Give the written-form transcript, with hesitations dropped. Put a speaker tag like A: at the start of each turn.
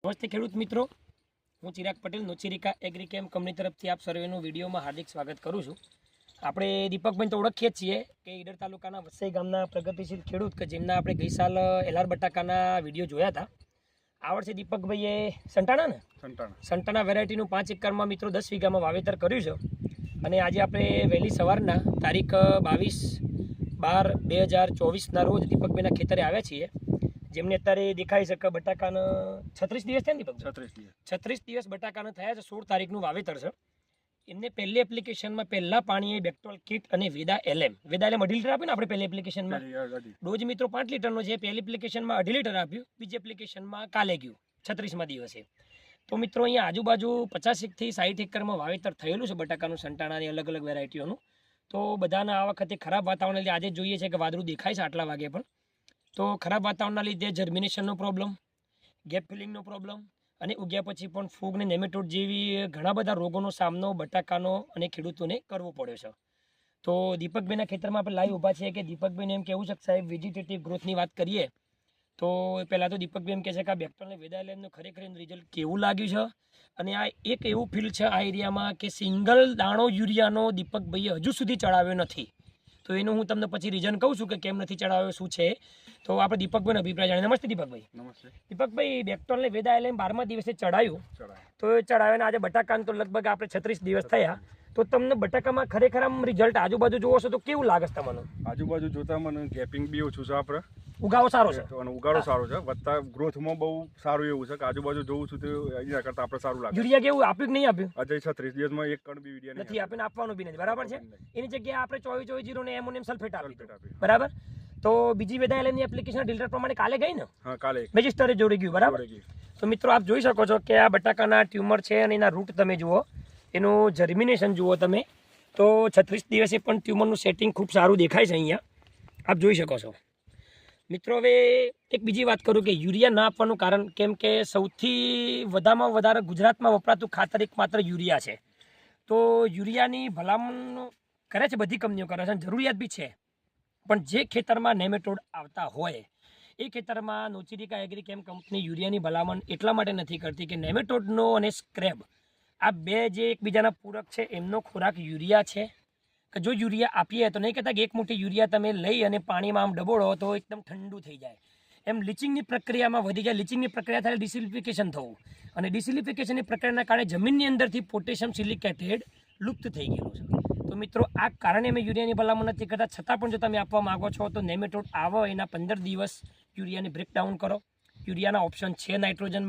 A: નમસ્તે ખેડૂત મિત્રો, હું ચિરાગ પટેલ નોચિરિકા એગ્રીકેમ કંપની તરફથી આપ સર્વેનું વિડીયોમાં હાર્દિક સ્વાગત કરું છું. આપણે દીપકભાઈ તો ઓળખીએ જ છીએ કે ઈડર તાલુકાના વસઈ ગામના પ્રગતિશીલ ખેડૂત કે જેમના આપણે ગઈ સાલ એલઆર બટાકાના વિડીયો જોયા હતા. આ વર્ષે દીપકભાઈએ સંટાણા વેરાયટીનું 5 એકરમાં મિત્રો 10 વીઘામાં વાવેતર કર્યું છે. અને આજે આપણે વહેલી સવારના તારીખ 22/12/2024ના રોજ દીપકભાઈના ખેતરે આવ્યા છીએ. જેમને અત્યારે દેખાઈ શકે બટાકાના 36 દિવસ થયા ને દીપક? 36 દિવસ બટાકાના થયા છે. 16 તારીખનું વાવેતર છે. એમને પહેલી એપ્લિકેશનમાં પહેલા પાણીએ બેક્ટોલ કિટ અને વેદા એલએમ 2.5 લીટર આપ્યું ને આપણે પહેલી એપ્લિકેશનમાં. ડોઝ મિત્રો 5 લીટરનો છે. પહેલી એપ્લિકેશનમાં 2.5 લીટર આપ્યું, બીજી એપ્લિકેશનમાં કાલે ગયું 36મા દિવસે. તો મિત્રો અહીંયા આજુબાજુ 50 થી 60 એકરમાં વાવેતર થયેલું છે બટાકાનું, સંટાણાની અલગ અલગ વેરાયટીઓનું. તો બધાના આ વખતે ખરાબ વાતાવરણ લીધે આજે જોઈએ છે કે વાદળું દેખાય છે આટલા વાગે પણ. તો ખરાબ વાતાવરણના લીધે જર્મિનેશનનો પ્રોબ્લેમ, ગેપ ફિલિંગનો પ્રોબ્લેમ અને ઉગ્યા પછી પણ ફૂગ ને નેમેટોડ જેવી ઘણા બધા રોગોનો સામનો બટાકાનો અને ખેડૂતોને કરવો પડ્યો છે. તો દીપકભાઈના ખેતરમાં આપણે લાઈવ ઊભા છીએ કે દીપકભાઈને એમ કહેવું છે કે સાહેબ વેજીટેટિવ ગ્રોથની વાત કરીએ તો પહેલાં તો દીપકભાઈ એમ કહે છે કે આ બેક્ટોલ અને વેદા એલએમનું ખરેખર રિઝલ્ટ કેવું લાગ્યું છે. અને આ એક એવું ફીલ્ડ છે આ એરિયામાં કે સિંગલ દાણો યુરિયાનો દીપકભાઈએ હજુ સુધી ચડાવ્યો નથી. તો એનું હું તમને પછી રીઝન કહું છું કે કેમ નથી ચડાવ્યો, શું છે. તો આપણે દીપકભાઈનો અભિપ્રાય જાણીએ. નમસ્તે દીપકભાઈ.
B: નમસ્તે
A: દીપકભાઈ, બેક્ટોલ ને વેદા એલએમ 12મા દિવસે ચડાયું, તો એ ચડાવ્યાને આજે બટાકાને તો લગભગ આપણે 36 દિવસ થયા. તો તમને બટાકામાં ખરેખર આમ રિઝલ્ટ આજુબાજુ જોવો છો તો કેવું લાગે છે તમને?
B: આજુબાજુ જોતા મને ગેપિંગ બી ઓછું છે, આપણે
A: ઉગાવો સારો છે
B: અને ઉગાડો સારો છે, વધતા ગ્રોથમાં બહુ સારું એવું છે કે આજુબાજુ જોવું છું તો એના કરતા આપણે સારું લાગે.
A: યુરિયા કેવું આપ્યું કે નહીં આપ્યું?
B: આજે 36 દિવસમાં એક કણ બી યુરિયા
A: નથી આપ્યું, આપવાનું બી નથી, બરાબર છે. એની જગ્યાએ આપણે 24-24 ને એમોનિયમ સલ્ફેટ આપ્યું, બરાબર. તો બીજી વેદા એલએમની એપ્લિકેશન ડિલ્ટર પ્રમાણે કાલે ગઈ ને?
B: હા, કાલે
A: રજિસ્ટરે જોડી ગયું, બરાબર. તો મિત્રો આપ જોઈ શકો છો કે આ બટાકાના ટ્યુમર છે અને એના રૂટ તમે જુઓ, એનું જર્મિનેશન જુઓ તમે. તો 36 દિવસે પણ ટ્યુમરનું સેટિંગ ખૂબ સારું દેખાય છે અહીંયા, આપ જોઈ શકો છો. મિત્રો હવે એક બીજી વાત કરું કે યુરિયા ના આપવાનું કારણ, કેમ કે સૌથી વધારે ગુજરાતમાં વપરાતું ખાતર એકમાત્ર યુરિયા છે. તો યુરિયાની ભલામણ કરે છે, બધી કંપનીઓ કરે છે, જરૂરિયાત બી છે. પણ જે ખેતરમાં નેમેટોડ આવતા હોય એ ખેતરમાં નોચિરિકા એગ્રીકેમ કંપની યુરિયાની ભલામણ એટલા માટે નથી કરતી કે નેમેટોડનો અને સ્ક્રેબ આ બે જે એકબીજાના પૂરક છે એમનો ખોરાક યુરિયા છે. કે જો યુરિયા આપીએ તો નહીં કહેતા કે એક મુઠ્ઠી યુરિયા તમે લઈ અને પાણીમાં આમ ડબોળો તો એકદમ ઠંડુ થઈ જાય. એમ લીચિંગની પ્રક્રિયામાં વધી જાય. લીચિંગની પ્રક્રિયા થાય ડિસિલિફિકેશન થવું, અને ડિસિલિફિકેશનની પ્રક્રિયાના કારણે જમીનની અંદરથી પોટેશિયમ સિલિકેટેડ લુપ્ત થઈ ગયેલું છે. તો મિત્રો આ કારણે અમે યુરિયાની ભલામણ નથી કરતા. છતાં પણ જો તમે આપવા માગો છો તો નેમેટોડ આવો એના 15 દિવસ યુરિયાને બ્રેકડાઉન કરો. યુરિયાના ઓપ્શન છે નાઇટ્રોજનમાં,